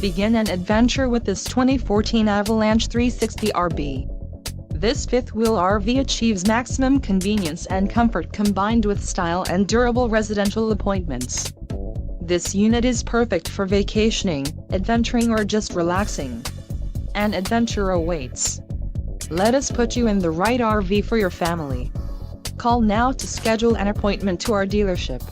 Begin an adventure with this 2014 Avalanche 360RB. This fifth-wheel RV achieves maximum convenience and comfort combined with style and durable residential appointments. This unit is perfect for vacationing, adventuring, or just relaxing. An adventure awaits. Let us put you in the right RV for your family. Call now to schedule an appointment to our dealership.